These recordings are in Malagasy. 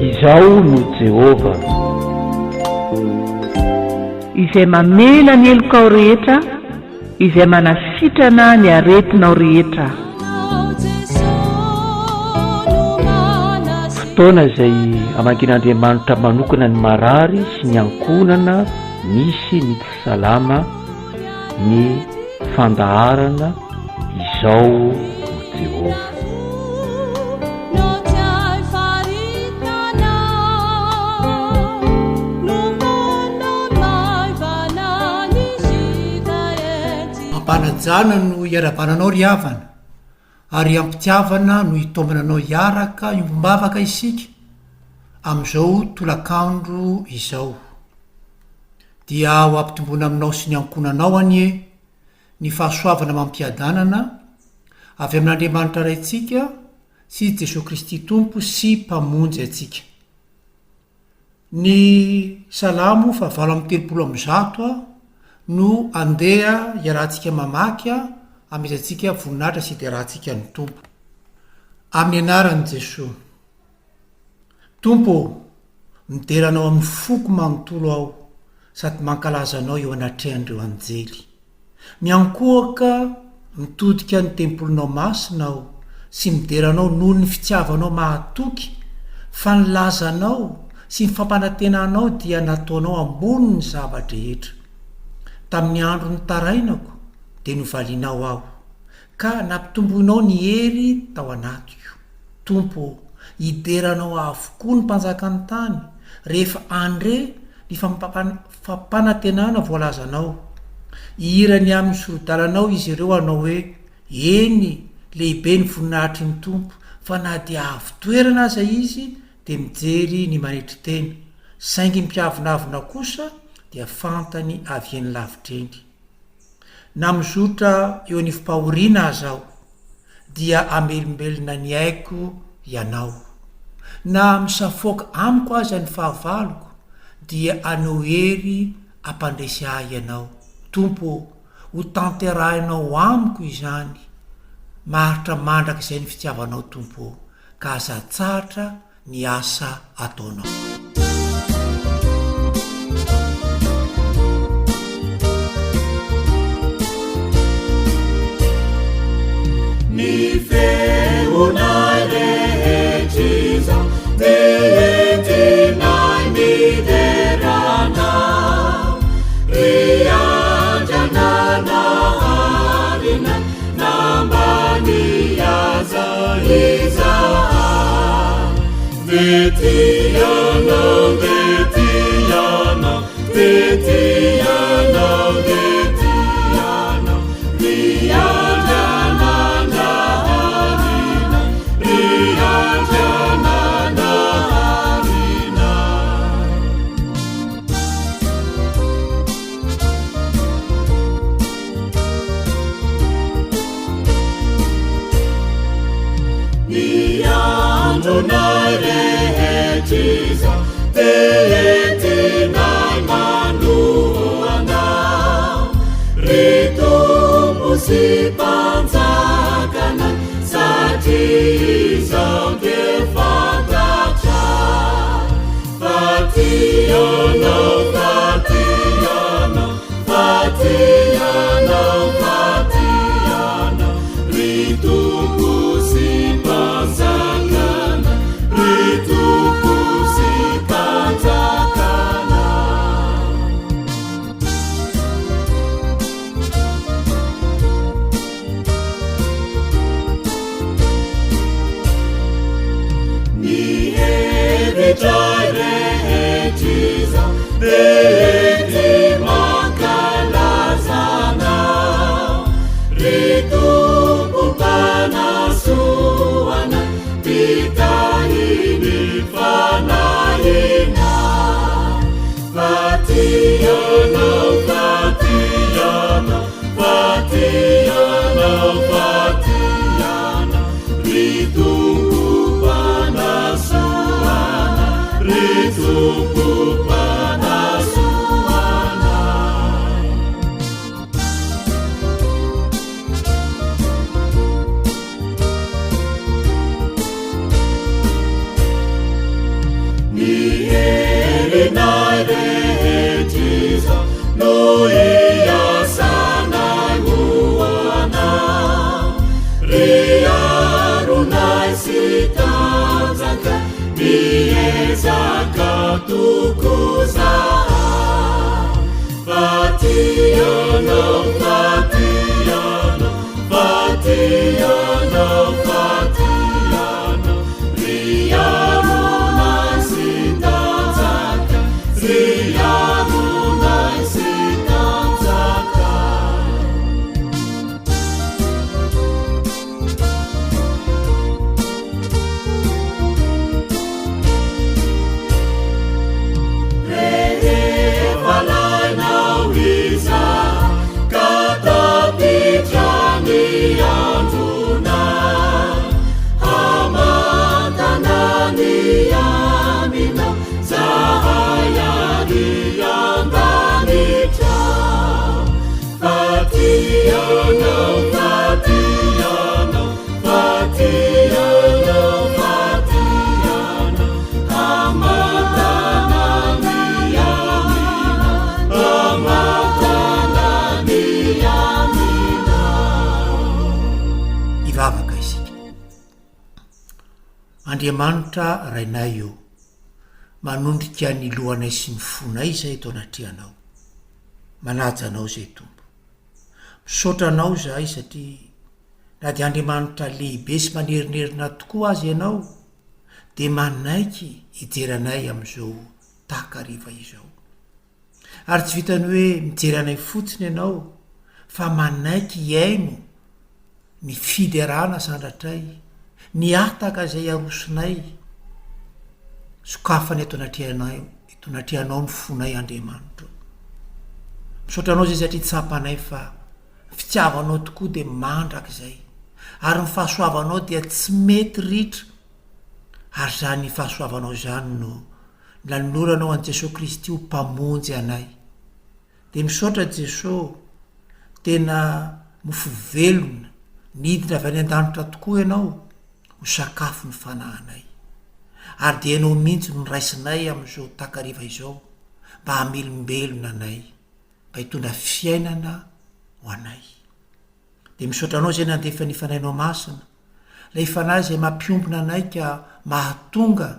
Izao no Jehova izay mamela ny elokao rehetra, izay manasitrana ny aretinao rehetra. Fotoana izay amankin'Andriamanitra manokana ny marary sy ny ankonana misy ny salama, ny fandaharana. Izao no Jehova. Ampanajana no iarabananao ry havana, ary ampitiavana no hitombananao hiaraka iombavaka isika amin'izao tolakandro izao. Dia ho ampitombona aminao sy ny ankonanao anie ny fahasoavana mampiadanana avy amin'Andriamanitra raintsika sy Jesosy Kristy Tompo sy mpamonjy atsika. Ny salamo 8:30 no andeha iarahantsika mamaky amizatsika voninahitra sy iterahantsika ny Tompo. Amin'ny anaran'i Jesosy. Tompo, mideranao amin'ny foko manontolo aho sady mankalaza anao eo anatrehan'ireo anjely. Miankohaka mitodika ny tempolinao masinao sy mideranao noho ny fitiavanao mahatoky, fa nilazanao sy ny fampanantenanao dia nataonao ambony ny zava-drehetra. Tamin'ny andro ny tarainako dia novalianao aho, ka nampitomboinao ny hery tao anatiko. Tompo, hideranao avokoa ny mpanjakany tany rehefa andre ny fampanantenana voalazanao. Ihirany amin'ny sorodalanao izy ireo anao hoe, eny lehibe ny voninahitry ny Tompo, fa na dia avy toerana aza izy dia mijery ny manetry teny, saingy mpiavinavina kosa dia fantany avy eny lavitreny. Na mizotra eo ny fipahoriana azaho dia amelombelona ny aiko ianao. Na misafoaka amiko aza ny fahavaloko dia anao hery ampandresy ahy ianao. Tompo, ho tanterahinao amiko izany, maharitra mandraka izay ny fitiavanao Tompo, ka azatsahatra ny asa ataonao. Ny feonay rehetriza dientinay miderana, ry andranana harina nambany aza izahay. Vetianao, vetianao, vetianao, vetianao, ry andranana harina, ry andranana harina. Ny andronay rehetriza dientinay manohanao, ry Tompo sy mpanjakana satria izao de fantatra. Fatianao, fatianao, fatianao, fatianao, ry Tompo sy mpanjakana, ry Tompo sy mpanjakana. Ny hevitray rehetriza dety mankalazanao, ry Tompo mpanasoana pitahiny fanahina. Fatianao, fatianao, fatianao, fatianao, ry Tompo mpanasoana, ry Tompo mpanasoana. iasanay hoana riarunay sy tanjaka miezaka tokozaha fatianao fatianao fatianao fatianao riarunay sy tanjaka riarunay sy tanjaka rehefa lainao iza ka tapitrany androna hamatana ny aminao zahay ary andanitra fatianao fatianao fatianao fatianao hamatana ny aminao hamatana ny aminao ivavaka isika andriamanitra rainay io manondrika ny lohanay sy ny fonay zay eto anatrianao manajanao zay tompo misaotra anao zahay satria na di andriamanitra lehibe sy manerinerina tokoa azy ianao de manaiky hijeranay am'izao takariva izao ary tsy vitany hoe mijeranay fotsiny ianao fa manaiky iaino ny fiderana sandratray ny ataka zay arosonay sokafany eto anatrianao ny fonay andriamanitra misaotra anao zay satria tsampanay fa fitiavanao tokoa de mandraka zay ary ny fahasoavanao dia tsy mety ritra ary zany fahasoavanao zany no nanoranao an' Jesosy Kristy ho mpamonjy anay de misaotra Jesosy tena mofo velona nidina avy any an-danitra tokoa ianao ho sakafo ny fanahanay ary de ianao mihitsy no raisinay am'izao takariva izao mba hamelombelona anay mba hitondra fiainana ho anay de misaotra anao zay nandefa ny fanainao masina la ifanahy zay mampiombona anay ka mahatonga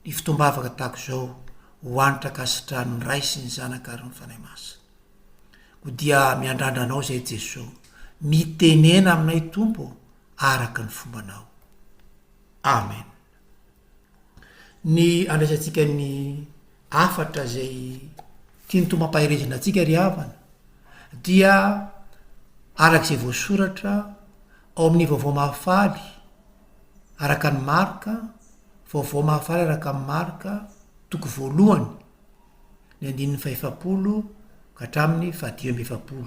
ny fitombavaka tahako zao hoanitra kasitrano ny ray sy ny zanaka ary ny fanahy masina ko dia miandrandra anao zay Jesosy mitenena aminay tompo araka ny fombanao amen ny andraisantsika ny afatra zay tia ny tombam-pahirezana atsika ry havana dia arak'izay voasoratra ao amin'ny vaovao mahafaly araka ny marika vaovao mahafaly araka ny marika toko voalohany ny 5 ka hatramin'ny 10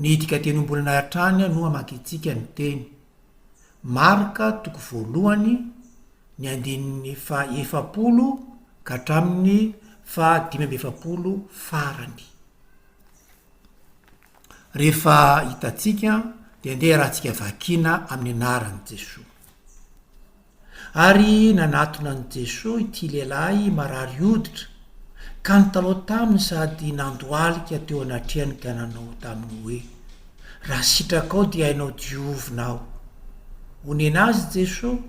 ny idika teny ombolana hatrany no amakitsika ny teny marika toko voalohany ny 9 ka hatramin'ny 10 farany rehefa hitatsika de andeha rahantsika vakina amin'ny anaran'i Jesosy ary nanatona an' Jesosy ity lehilahy marary hoditra ka nytaloha taminy sady nandoalika teo anatriany ka nanao taminy hoe raha sitrakao dia hainao diovinao honena azy Jesosy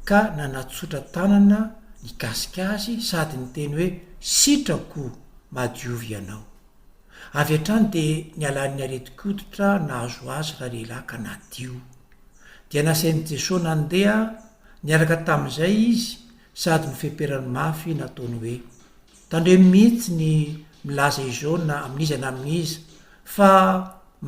ka nanatsotra tanana nikasika azy sady nyteny hoe sitrako madiovy ianao avy hatrany de nialan'ny areti-koditra nahazo azy raha lehilahy ka nadio dia nasain'i Jesosy nandeha niaraka tamin'izay izy sady mifemperany mafy nataony hoe tandreo mihitsy ny milaza izao na amin'iza na amin'iza fa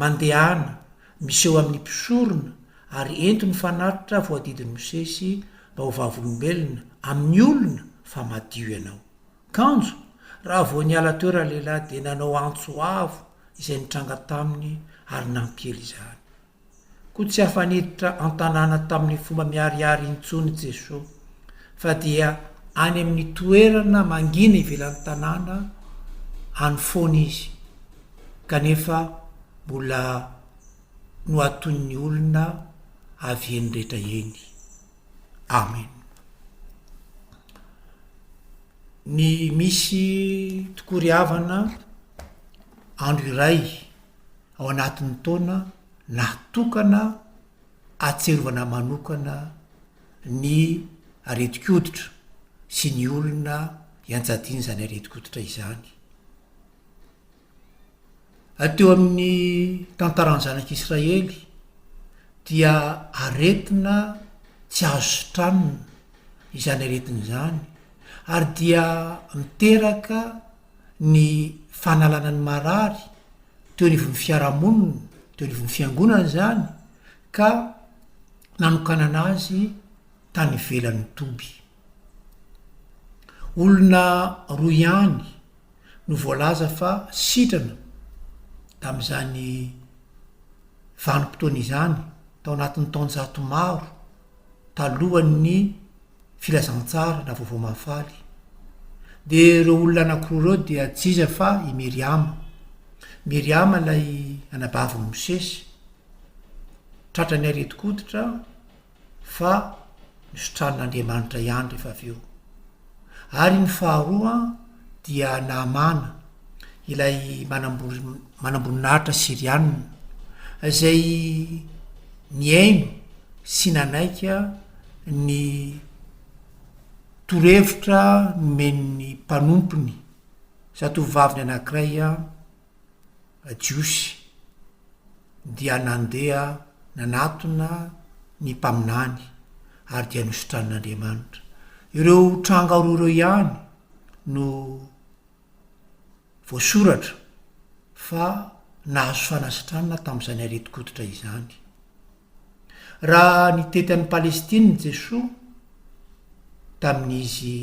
mandehana miseho amin'ny mpisorona ary ento ny fanatitra voadidiny Mosesy mba ho vavolombelona amin'ny olona fa madio ianao kanjo raha vo niala teo raha lehilahy de nanao antso avo izay nitranga taminy ary nampely izany ko tsy hafaniditra an-tanàna tamin'ny fomba miariary intsony Jesosy fa dia any amin'ny toerana mangina ivelan'ny tanàna any foana izy kanefa mbola no aton'ny olona avy eny rehetra eny amen ny misy tokory havana andro iray ao anatin'ny taona natokana atserovana manokana ny areti-koditra sy ny olona ianjadiany zany areti-koditra izany. Ateo amin'ny tantarany zanak'Israely dia aretina tsy azo sotranina izany aretiny zany, ary dia miteraka ny fanalana ny marary teo anivon'ny fiarahamonina, teo anivon'ny fiangonana zany, ka nanokanana azy tany ivelan'ny toby. Olona roa ihany no voalaza fa sitrana tam'izany vanim-potoana izany tao anatin'ny taonjato maro talohan'ny filazantsara na vaovao mahafaly. De ireo olona anankiroa ireo dia tsy iza fa i Miriama lay anabavin'i Mosesy, tratra ny areti-koditra fa nisotran'Andriamanitra ihany rehefa avy eo. Ary ny faharoa dia Naamana, ilay manamboninahitra Sirianina, izay niaino sy nanaika ny torevitra nomen'ny mpanompony zatovovaviny anankiray Jiosy, dia nandeha nanatona ny mpaminany ary dia nisotran'Andriamanitra. Ireo tranga roa ireo ihany no voasoratra fa nahazo fanasitranana tamin'izany areti-koditra izany. Raha ny tety an'ny Palestina ny Jesoa tamin'izy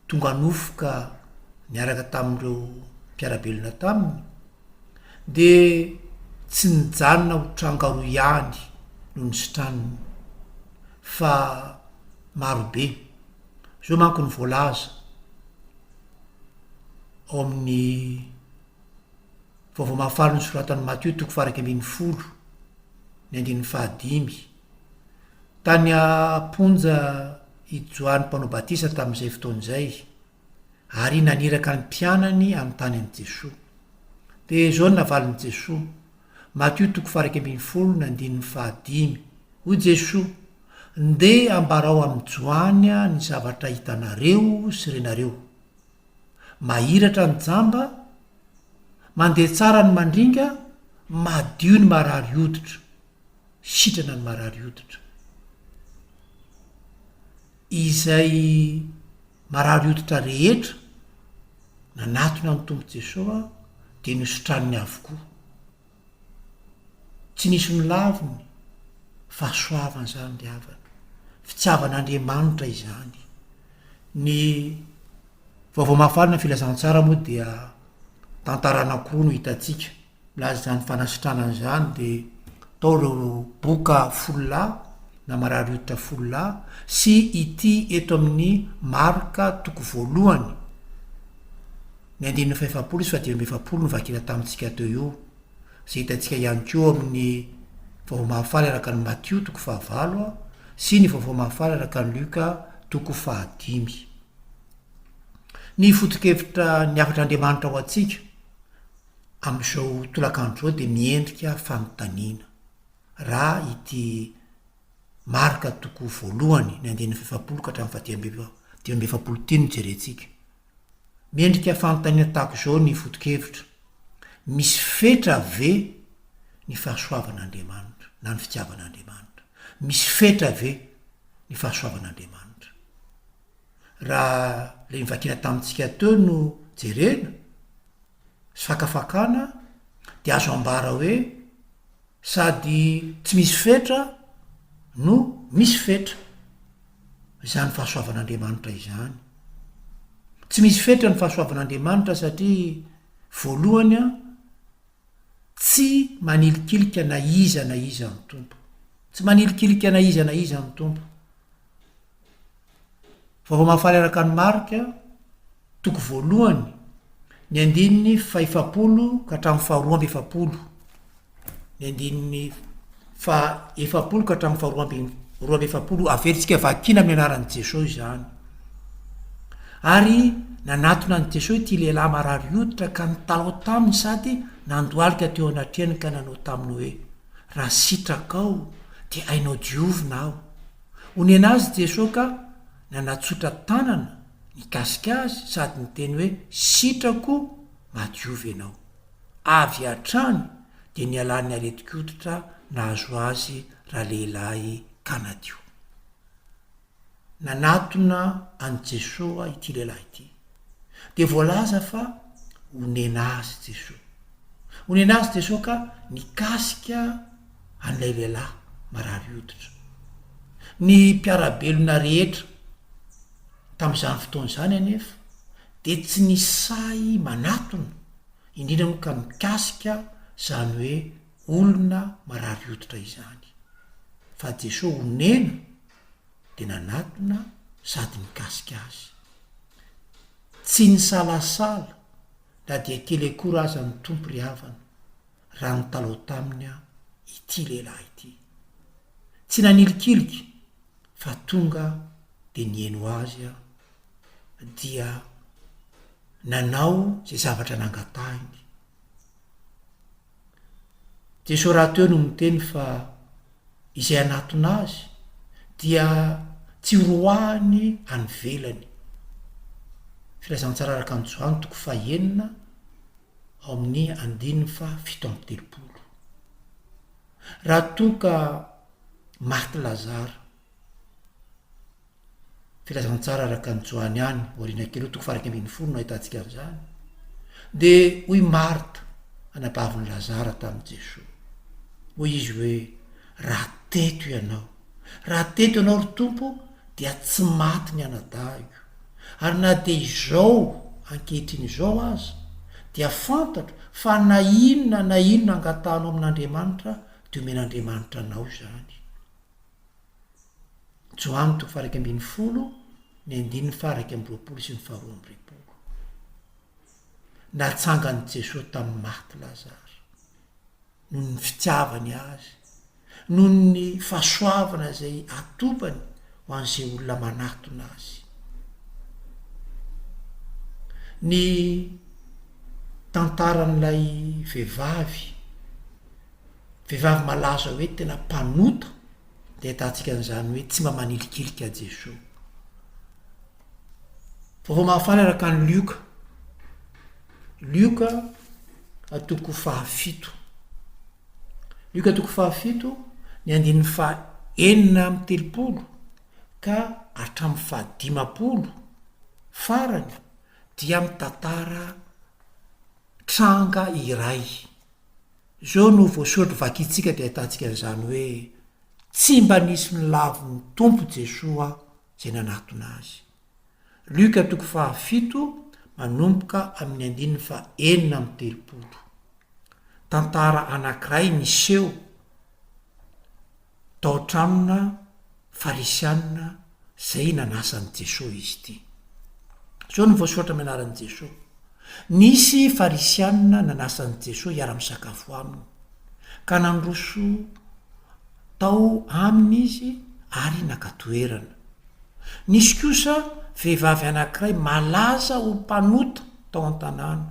tonga nofoka niaraka tamin'ireo mpiarabelona taminy, de tsy nijanona ho tranga roa ihany no nisotraniny fa marobe. Zao manko ny voalaza ao amin'ny vaovao mahafaly ny soratan'ny Matio 10:10, ny 15. Tany aponja i Joany mpanao batisa tamin'izay fotoan'izay, ary naniraka ny mpianany amin'ny tany an'i Jesoa. De zao ny navalin'i Jesoa, Matio 10:15, hoy Jesoa: nde ambarao amin'ny Joany ny zavatra hitanareo sy renareo. Mahiratra ny jamba, mandeha tsara ny mandringa, madio ny marary hoditra, sitrana ny marary hoditra. Izay marary hoditra rehetra nanatona ny tombo Jesoa de nisotraniny avokoa. Tsy nisy milaviny, fahasoavana zany ry havana, fitiavan'Andriamanitra izany. Ny vaovao mahafaly na filazantsara moa dia tantara anankiroa no hitantsika milaza zany fanasitranana zany. De tao reo boka 10 na marary hoditra 10 sy ity eto amin'ny Marka 1 ny 9:7 sy 10:7 no vakina tamintsika teo io, zay hitantsika ihany keo amin'ny vaovao mahafaly araka ny Matio 5 sy ny vaovao mahafaly araka ny Luka 5. Ny foto-kevitra niafatr'Andriamanitra ho atsika amin'izao tolakandro zao de miendrika fanontaniana. Raha ity Marka 1 ny 9:7 ka hatramin'ny 10:7 ty no jerentsika. Miendrika fanontaniana tahako zao ny foto-kevitra: misy fetra ve ny fahasoavan'Andriamanitra na ny fitiavan'Andriamanitra? Misy fetra ve ny fahasoavan'Andriamanitra? Raha le mivakina tamintsika teo no jerena sy fakafakana, de azo ambara hoe sady tsy misy fetra no misy fetra. Izany fahasoavan'Andriamanitra izany. Tsy misy fetra ny fahasoavan'Andriamanitra satria voalohany tsy manilikilika na iza ny tompo. Tsy manilikilika na iza ny tompo. Vaovao mahafaly araka ny Marka 1 ny 5:7 ka hatramin'ny 2:7, ny 7 ka hatramin'ny 2:7 averitsika vakina amin'ny anaran'i Jesosy izany. Ary nanatona ny jesosy ty lehilahy marary oditra ka nytalao taminy sady nandoalika teo anatreny ka nanao taminy hoe raha sitrakao de ainao diovina aho ony anazy jesosy ka nanatsotra tanana nikasika azy sady nyteny hoe sitrako madiovy ianao avy atrany de nialan'ny aretik'oditra nahazo azy raha lehilahy kanadio nanatona any jesosy ity lehilahy ity de voalaza fa onena azy jesosy onena azy jesosy ka nikasika an'ilay lehilahy marary oditra ny mpiarabelona rehetra tam'izany fotoana zany anefa de tsy nisay manatona indrindra mo ka mikasika zany hoe olona marary oditra izany fa jesosy onena de nanatona sady mikasika azy tsy nisalasala na dia kely akory aza ny tompo ry havana raha nytalao taminy a ity lehilahy ity tsy nanilikiliky fa tonga de nieno azy a dia nanao zay zavatra nangatahiny jesosy raha teo no miteny fa izay anatona azy dia tsy horoahany any velany filazantsara araka ny joany toko fahenina ao amin'ny 5:7 raha toka maty lazara filazantsara araka ny joany any orina kely toko 20 no ahitantsika an'izany de hoy marta anabaviny lazara tamin'i jesosy hoy izy hoe raha teto ianao raha teto ianao ry tompo dia tsy maty ny anadaio ary na de izao ankehitriny izao aza dia fantatro fa na inona angatahnao amin'Andriamanitra de omen'Andriamanitra anao zany joany toko 20 ny 9:20 sy ny 20. Natsangany jesosy tamin'ny maty lazara noho ny fitiavany azy noho ny fahasoavana zay atopany ho an'izay olona manatona azy ny tantaran'ilay vehivavy malaza hoe tena mpanota de ahitantsika an'izany hoe tsy mba manilikilika jesosy vaovao mahafaly araka ny Lioka atoko 7 Lioka atoko 7 ny 9:30 ka hatramin'ny 15 farany dia mitantara tranga iray zao no voasoratra vakitsika de ahitantsika an'izany hoe tsy mba nisy milavo ny tompo jesosy zay nanatona azy Lioka toko 7 manomboka amin'ny 9:30 tantara anankiray niseho tao tramina farisianina zay nanasany jesosy izy ity zao no voasoratra mianaran'i jesosy nisy farisianina nanasany jesosy hiara-misakafo aminy ka nandroso tao aminy izy ary nakatoerana nisy kosa vehivavy anankiray malaza ho mpanota tao an-tanàna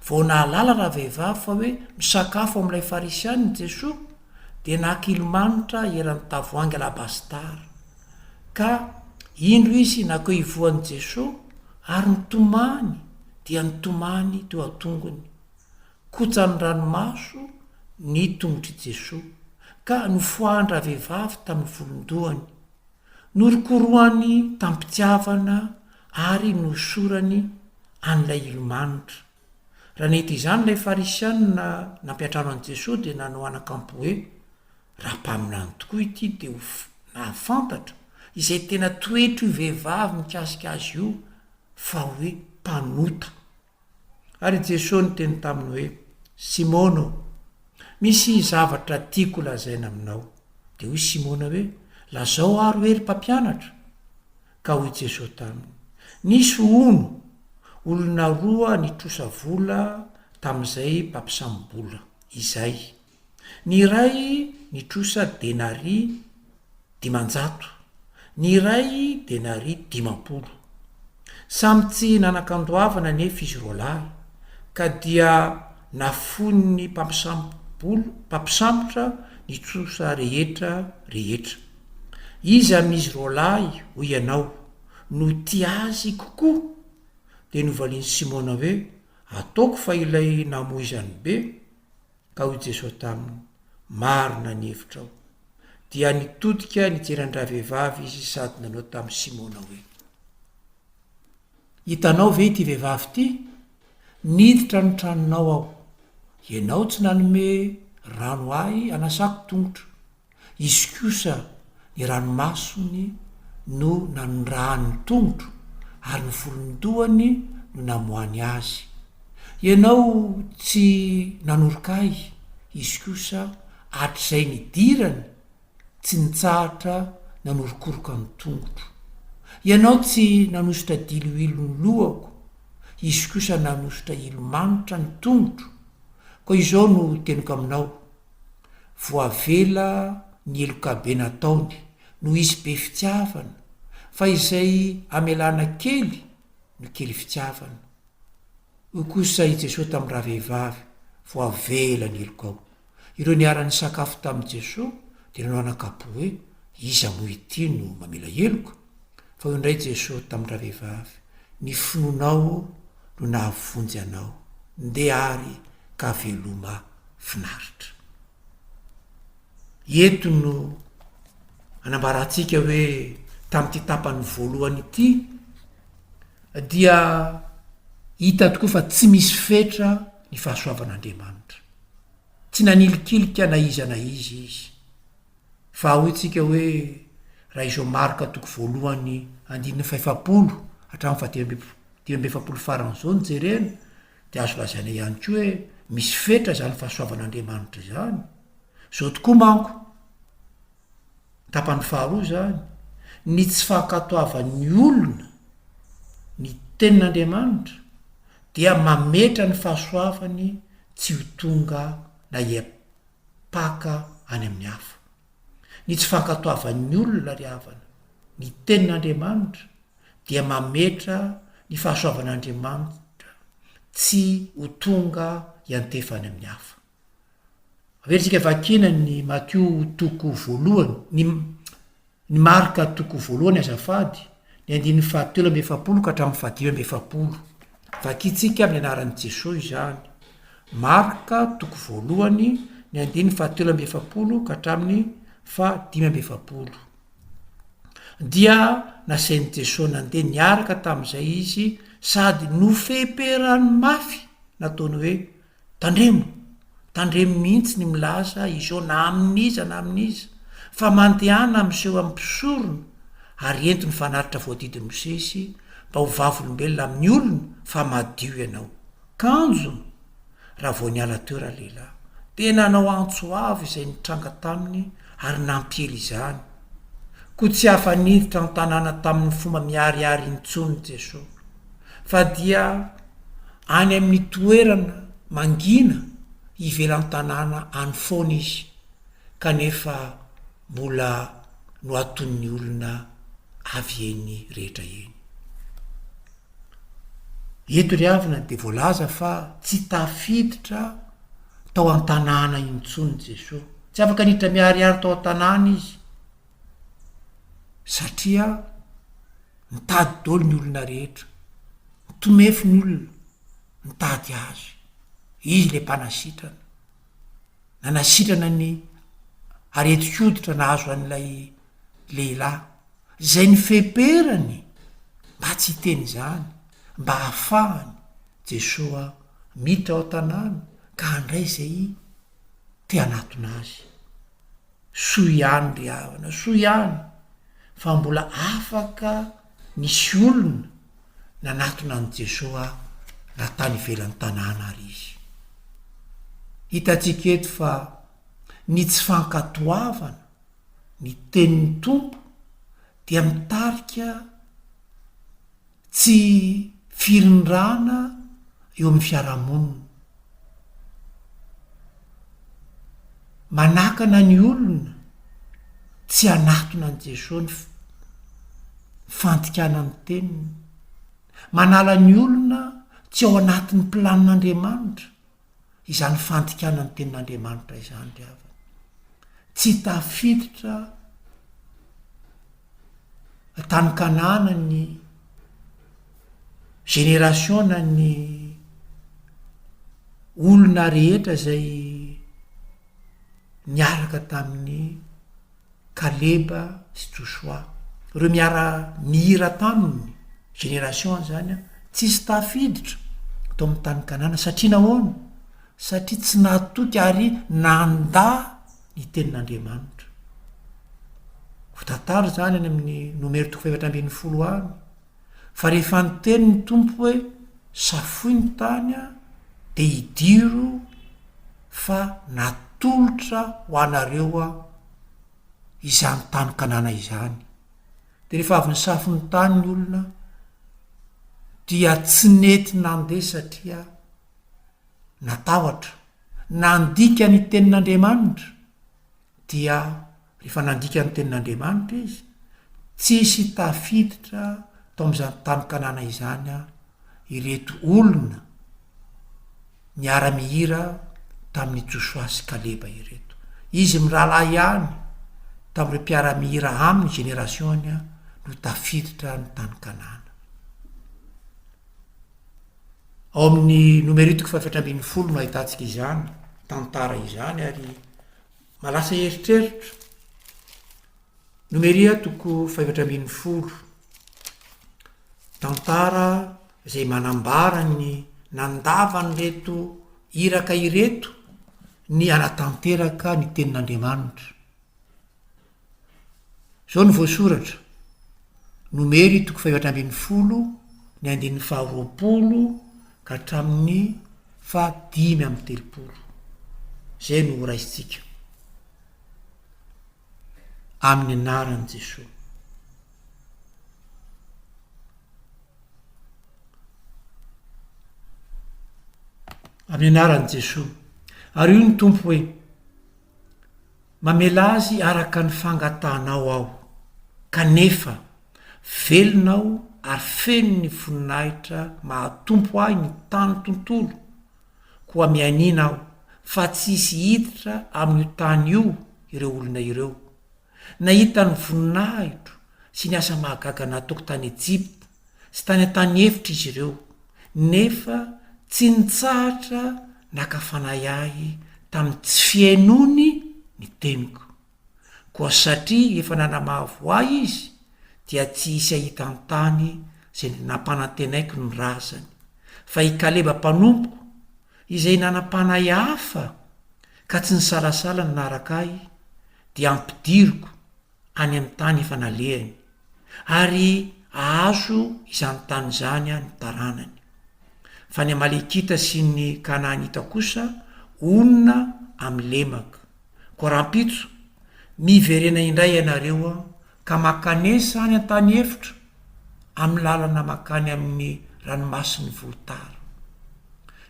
vao nahalala raha vehivavy fa hoe misakafo amin'ilay farisianiny jesosy de nakilomanitra eran'ny tavoangy alabastara ka indro izy nakeo ivoan'i jesosy ary nitomany dia nitomany teo atongony kotsany ranomaso ny tongotry jesosy ka nofoahany raha vehivavy tamin'ny volondohany norokoroany tampitiavana ary nosorany an'ilay ilomanitra raha nety izany ilay farisianina nampiatrano an' jesosy de nanao anakampo hoe raha mpaminany tokoa ity de nahafantatra izay tena toetro io vehivavy mikasika azy io fa hoe mpanota ary jesosy ny teny taminy hoe Simona misy zavatra tiako lazaina aminao de hoy Simona hoe lazao aro hery mpampianatra ka hoy jesosy taminy nisy olona roa nitrosa vola tam'izay mpampisambola izay ny iray nitrosa denari 500 ny iray denari 50 samy tsy nanankandoavana nefa izy roa lahy ka dia nafony mpampisambotra ny tsosa rehetra izy amin'izy roa lahy ho ianao no ti azy kokoa de novaliany simona hoe ataoko fa ilay namoizany be ka hoy jesosy taminy marina ny hevitra ao dia nitodika nijeran-dravehivavy izy sady nanao tamin'ny simona hoe hitanao ve ty vehivavy ty niditra ny tranonao aho ianao tsy nanome rano ahy anasako tongotra izy kosa ny ranomasony no nanondrahany tongotro ary ny volondohany no namoany azy ianao tsy nanorokahy izy kosa hatr'izay nidirany tsy nitsahatra nanorokoroka ny tongotro ianao tsy nanositra diloilo ny lohako izy kosa nanositra ilomanitra ny tongotro koa izao no tenoko aminao voavela ny elokabe nataony no izy be fitiavana fa izay amelana kely no kely fitiavana ho kosa i jesosy tamin'ny raha vehivavy voavela ny eloko ao ireo niara-ny sakafo tamin'i jesosy de nanao anakapo hoe iza mo ity no mamela eloka fa io indray jesosy tamin'ny raha vehivavy ny finonao no nahavonjy anao ndeha ary ka veloma finaritra eto no anambaratsika hoe tamin'ity tapany voalohany ity dia hita tokoa fa tsy misy fetra ny fahasoavan'Andriamanitra tsy nanilikilika na izy izy fa hoy tsika hoe raha izao marika toko voalohany 5 hatramin'ny 5 faran'izao ny jerena de azo lazaina ihany ko hoe misy fetra zany fahasoavan'Andriamanitra zany zao tokoa manko tapany faharoa zany ny tsy fankatoavan'ny olona ny tenin'Andriamanitra dia mametra ny fahasoavany tsy ho tonga na iapaka any amin'ny hafa ny tsy fankatoavan'ny olona ry havana ny tenin'Andriamanitra dia mametra ny fahasoavan'Andriamanitra tsy ho tonga iantefany amin'ny hafa averytsika vakina ny Matio toko voalohany ny marika toko voalohany azafady ny 17 ka hatramin'ny 17 vakitsika amin'ny anaran'i Jesosy izany marika toko voalohany ny 17 ka hatramin'ny 17 dia nasain'i Jesosy nandeha niaraka tamin'izay izy sady nofeperany mafy nataony hoe tandremo mihitsy ny milaza izao na amin'iza fa mandehana amin'seho ampisorona ary entony fanaritra voadidi Mosesy mba ho vavolombelona amin'ny olona fa madio ianao kanjo raha vo niala teo raha lehilahy tena nao antso avy izay nitranga taminy ary nampiely izany koa tsy hafaniditra ny tanàna tamin'ny fomba miariary intsony Jesosy fa dia any amin'ny toerana mangina ivelan'ny tanàna any foana izy kanefa mbola no aton'ny olona avy eny rehetra eny eto ry havana de voalaza fa tsy tafiditra tao an-tanàna intsony Jesosy tsy afaka niditra miariary tao an-tanàna izy satria mitady dolo ny olona rehetra mitomefy ny olona mitady azy izy le mpanasitrana nanasitrana ny areti-koditra nahazo an'ilay lehilahy zay ny feperany mba tsy hiteny zany mba hahafahany Jesosy miditra ao an-tanàna ka handray zay te anatona azy soa ihany ry havana soa ihany fa mbola afaka nisy olona nanatona any Jesosy natany ivelan'ny tanàna ary izy hitatsika eto fa ny tsy fankatoavana ny tenin'ny tompo dia mitarika tsy firindrana eo amin'ny fiarahamonina manakana ny olona tsy anatona any Jesosy ny fantikana ny teniny manala ny olona tsy ao anatin'ny planin'andriamanitra izany fantikana ny tenin'andriamanitra izany ry havana tsy tafiditra tany kanana ny generationa ny olona rehetra zay miaraka tamin'ny Kaleba sy Josoa ireo miara mihira taminy generation zany tsisy tafiditra atao amin'ny tany kanana satria nahoana satria tsy natoky ary nanda ny tenin'andriamanitra votantary zany any amin'ny nomero 710 any fa rehefa nyteny ny tompo hoe safoy ny tany de idiro fa natolotra ho anareo izany tany kanana izany de rehefa avy ny safo ny tany ny olona dia tsy nety nandeha satria natahotra nandika ny tenin'andriamanitra dia rehefa nandika ny tenin'andriamanitra izy tsisy tafiditra tao am'izany tany kanana izany ireto olona miara-mihira tamin'ny Josoa sy Kaleba ireto izy mirahalahy ihany tamin'ireo mpiara-mihira amin'ny generationy no tafiditra ny tany kanana ao amin'ny nomeritiko 710 no ahitantsika izany tantara izany ary malasa eritreritra nomeria toko 710 tantara zay manambara ny nandavany reto iraka ireto ny anatanteraka ny tenin'andriamanitra zao ny voasoratra nomery toko 710 ny 19 ka hatramin'ny 530 zay no raisitsika amin'ny anaran'i Jesosy amin'ny anaran'i Jesosy ary io ny tompo hoe mamela azy araka ny fangatanao aho kanefa velonao ary feno ny voninahitra mahatompo ahy ny tany tontolo koa mianina aho fa tsisy hiditra amin'io tany io ireo olona ireo nahita ny voninahitro sy ny asa mahagaga nataoko tany Ejipta sy tany an-tany hevitra izy ireo nefa tsy nitsahatra nakafanay ahy tamin'ny tsy fiainony ny teniko koa satria efa nanamahavo ahy izy dia tsy isy ahita ny tany zay nampanantenaiko ny razany fa i Kaleba mpanompoko izay nanampanay hafa ka tsy nisalasala ny naraka ahy dia ampidiriko any amin'ny tany efa nalehany ary ahazo izany tany zany ny taranany fa ny Amalekita sy ny Kanaanita kosa onona amin'ny lemaka koa rahampitso miverena indray ianareo ka makanesa any an-tany hevitra amin'ny lalana makany amin'ny ranomasin'ny volotara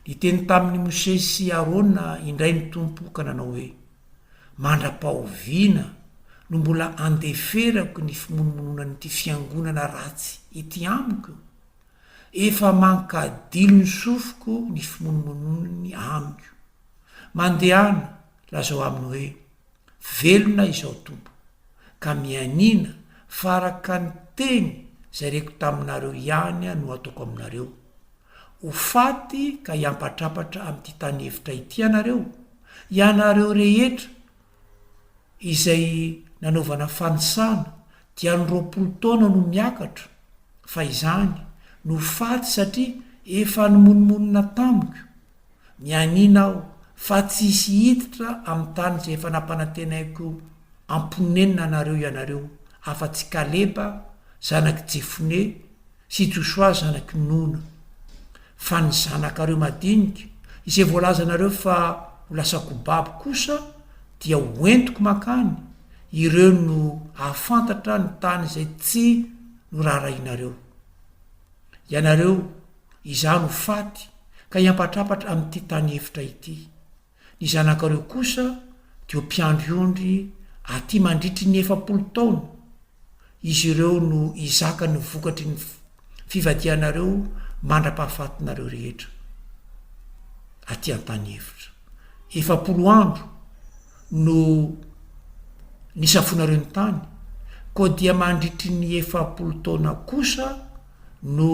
ny teny tamin'ny Mosesy sy Arona indray ny tompo ka nanao hoe mandra-pahoviana no mbola andeferako ny fimonomonona nyty fiangonana ratsy ity amiko efa mankadilo ny sofiko ny fimonomonony amiko mandehana lazao aminy hoe velona izao tompo ka mianina faraka ny teny zay reko taminareo ihany no ataoko aminareo ho faty ka hiampatrapatra amin'ity tany hevitra ity ianareo rehetra izay nanaovana fanisana dia ny 20 taona no miakatra fa izany no faty satria efa nymonomonina tamiko mianina aho fa tsisy hiditra amin'ny tany zay efa nampanantenaiko amponenina anareo ianareo afa-tsy Kaleba zanaky Jefone sy Josoa zanaky Nona fa ny zanakareo madinika izay voalazanareo fa ho lasa kobabo kosa dia hoentiko makany ireo no ahafantatra ny tany zay tsy no raharainareo ianareo izany ho faty ka hiampatrapatra amin'ity tany hevitra ity ny zanakareo kosa dia mpiandriondry aty mandritry ny 70 taona izy ireo no izaka ny vokatry ny fivadianareo mandra-pahafatinareo rehetra aty an-tany hevitra 7 andro no nisafonareo ny tany koa dia mandritry ny 7 taona kosa no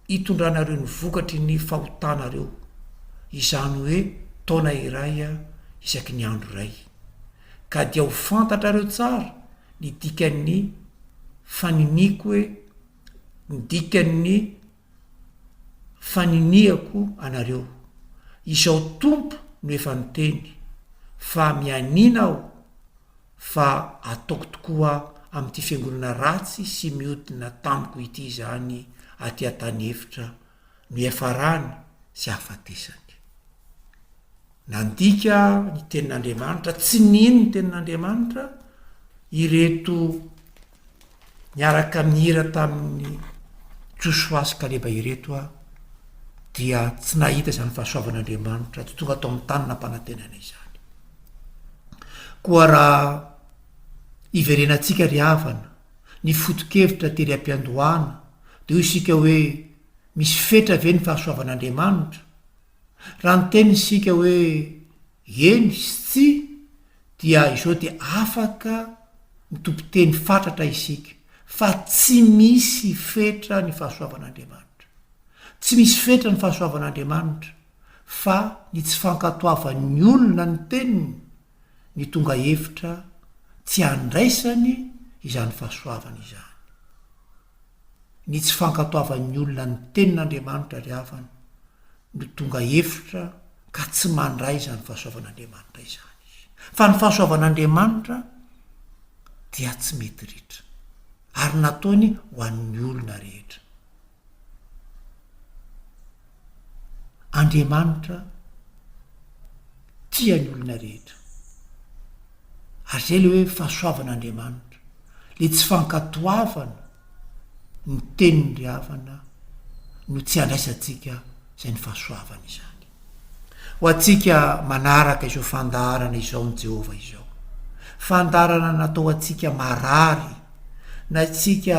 itondranareo ny vokatry ny fahotanareo izany hoe taona iraya isaky ny andro ray ka dia ho fantatrareo tsara ny dikan'ny faniniko hoe nydikan'ny faniniako anareo izao tompo no efa niteny fa mianina aho fa ataoko tokoa am'ty fiangonana ratsy sy miodina tamiko ity zany aty an-tany hevitra no efarany sy hafatesany nandika ny tenin'Andriamanitra tsy nino ny tenin'Andriamanitra ireto miaraka mihira tamin'ny Joshua sy Kaleba ireto dia tsy nahita zany fahasoavan'Andriamanitra tsy tonga atao amin'ny tany nampanantenana izany koa raha iverenatsika ry havana ny foto-kevitra tery am-piandohana de io isika hoe misy fetra ve ny fahasoavan'Andriamanitra raha ny teny isika hoe eny sy tsy dia izao dia afaka mitompiteny fatratra isika fa tsy misy fetra ny fahasoavan'Andriamanitra tsy misy fetra ny fahasoavan'Andriamanitra fa ny tsy fankatoavan'ny olona ny teniny ny tonga hevitra tsy andraisany izany fahasoavana izany ny tsy fankatoavan'ny olona ny tenin'Andriamanitra ry havana no tonga hevitra ka tsy mandray izany fahasoavan'Andriamanitra izany fa ny fahasoavan'Andriamanitra dia tsy mety ritra ary nataony ho an'ny olona rehetra Andriamanitra tia ny olona rehetra ary zay le hoe fahasoavan'Andriamanitra le tsy fankatoavana ny teniny ry havana no tsy andraisantsika zay ny fahasoavana izany ho atsika manaraka izao fandarana izao ny Jehova izao fandarana natao atsika marary na tsika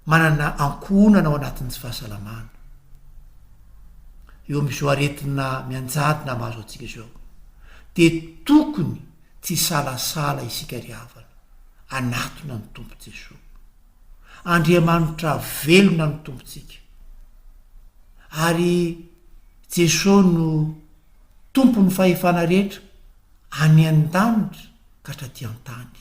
manana ankonana ao anatin'ny tsy fahasalamana eo am'izao aretina mianjadina mahazo atsika izao de tokony tsy salasala isika ry havana anatona ny tompo Jesosy Andriamanitra velona ny tompontsika ary Jesosy no tompo ny fahefana rehetra any an-danitra ka hatraty an-tany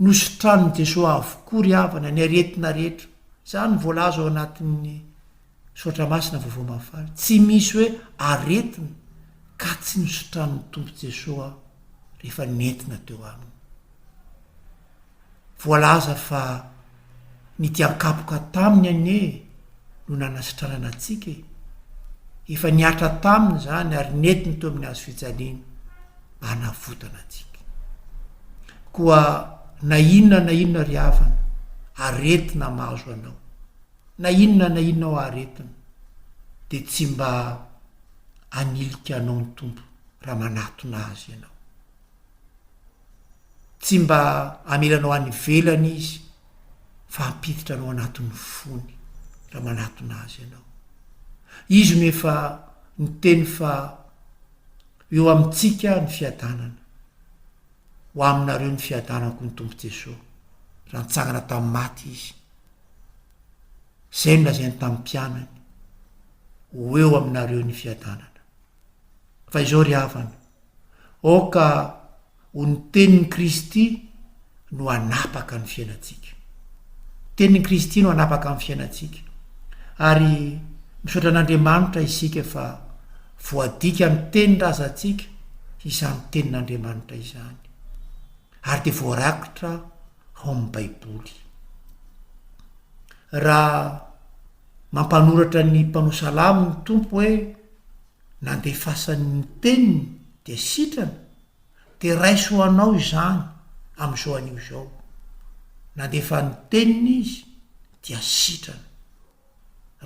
nosotranony Jesosy avokoa ry havana ny aretina rehetra zany voalaza ao anatin'ny soatra masina vaovao mahafaly tsy misy hoe aretina ka tsy nosotranony tompo Jesosy rehefa nentina teo aminy voalaza fa nitiankapoka taminy anye no nanasitranana atsika efa niatra taminy zany ary netiny teo amin'ny hazo fijaliana mba hanavotana atsika koa na inona ry havana aretina mahazo anao na inona ao aretina de tsy mba anilika anao ny tompo raha manatona azy ianao tsy mba amelanao any velana izy fa ampiditra anao anatin'ny fony raha manatona azy ianao izy no efa niteny fa eo amintsika ny fiadanana ho aminareo ny fiadanako ny tompo Jesosy raha nitsangana tamin'ny maty izy zay no lazainy tamin'ny mpianany ho eo aminareo ny fiadanana fa izao ry havana oka ho ny tenin'ny Kristy no anapaka ny fiainatsika tenin'ny Kristy no anapaka ny fiainatsika ary misaotra an'Andriamanitra isika fa voadika ny tenin-drazantsika izany tenin'Andriamanitra izany ary de voarakitra ao amin'ny Baiboly raha mampanoratra ny mpanao salamo ny tompo hoe nandefasan'ny teniny de sitrana de raiso anao izany am'izao anio izao nandefa ny teniny izy dia sitrana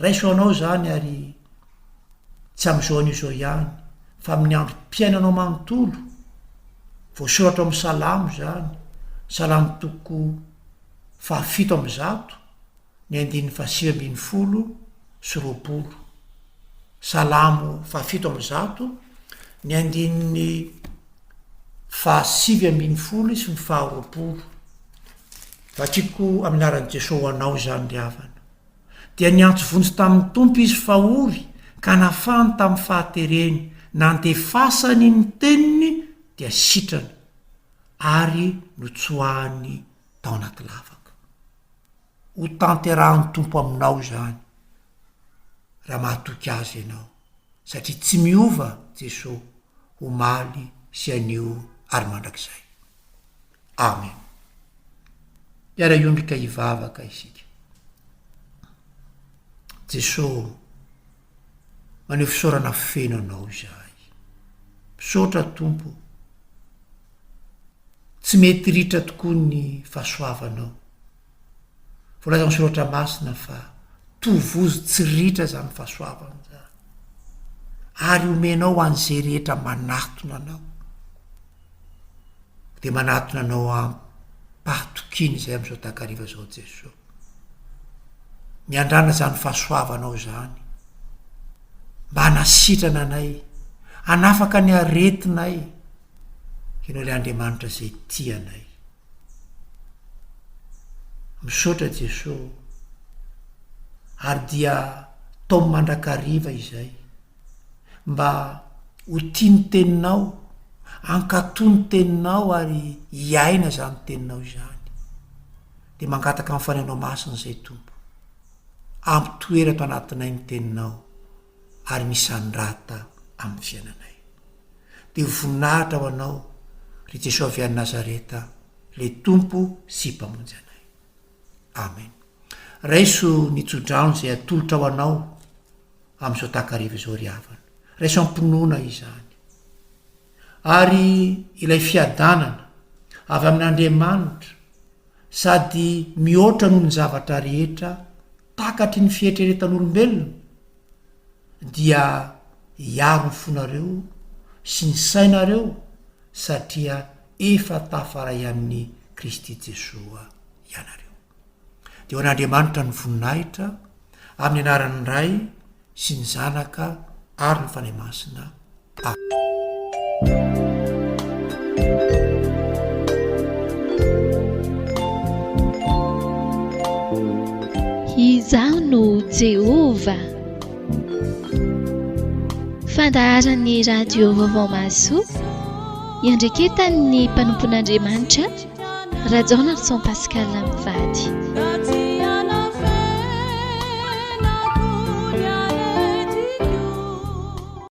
raiso anao zany ary tsy am'izao anio izao ihany fa amin'ny androm-piainanao manontolo voasoratra amin'ny salamo zany salamo toko 7:1 ny 520 sy 20 salamo 7 ny 520 sy ny 20 vatriko aminaran'i Jesosy hoanao zany ry havana dia niantso vonjy tamin'ny tompo izy fahory ka nafany tamin'ny fahatereny nandefasany ny teniny dia sitrana ary notsoahany tao anaty lavaka ho tanterahany tompo aminao zany raha mahatoky azy ianao satria tsy miova Jesosy ho maly sy anio ary mandrakizay. Amen. Miara-iondrika hivavaka isika. Jesosy maneho fisaorana feno anao izahay. Misaotra tompo. Tsy mety ritra tokoa ny fahasoavanao. Volaza misoratra masina fa tovozy tsy ritra zany fahasoavana zany. Ary omenao an'izay rehetra manatona anao. Dia manatona anao ampahatokiana izay amin'izao takariva zao Jesosy. Miandrana zany fahasoavanao zany. Mba hanasitrana anay, hanafaka ny aretinay, ianao ilay Andriamanitra izay tianay. Misaotra Jesosy, ary dia tao mandrakariva izay, mba ho tia ny teninao, ankatoa ny teninao ary hiaina zany teninao izany. Dia mangataka amin'ny fanenao masina izay tompo. Ampitoera to anatinay ny teninao ary misandrata amin'ny fiainanay. Dia voninahitra ho anao ry Jesosy avy any Nazareta, le tompo sy mpamonjy anay. Amen. Raiso nitsodrano izay atolotra ho anao amin'izao takariva izao ry havana. Raiso ampinoana izany. Ary ilay fiadanana avy amin'Andriamanitra sady mihoatra noho ny zavatra rehetra takatry ny fietreretan'olombelona dia hiaro ny fonareo sy ny sainareo satria efa tafaray amin'ny Kristy Jesosy ianareo. Dia ho an'Andriamanitra ny voninahitra amin'ny anaran'ny Ray sy ny Zanaka ary ny Fanahy Masina. Izaho no Jehova. Fandaharan'ny radio Vaovao Mahasoa iandreketan'ny mpanompon'Andriamanitra Rajaona Pascal Mivady.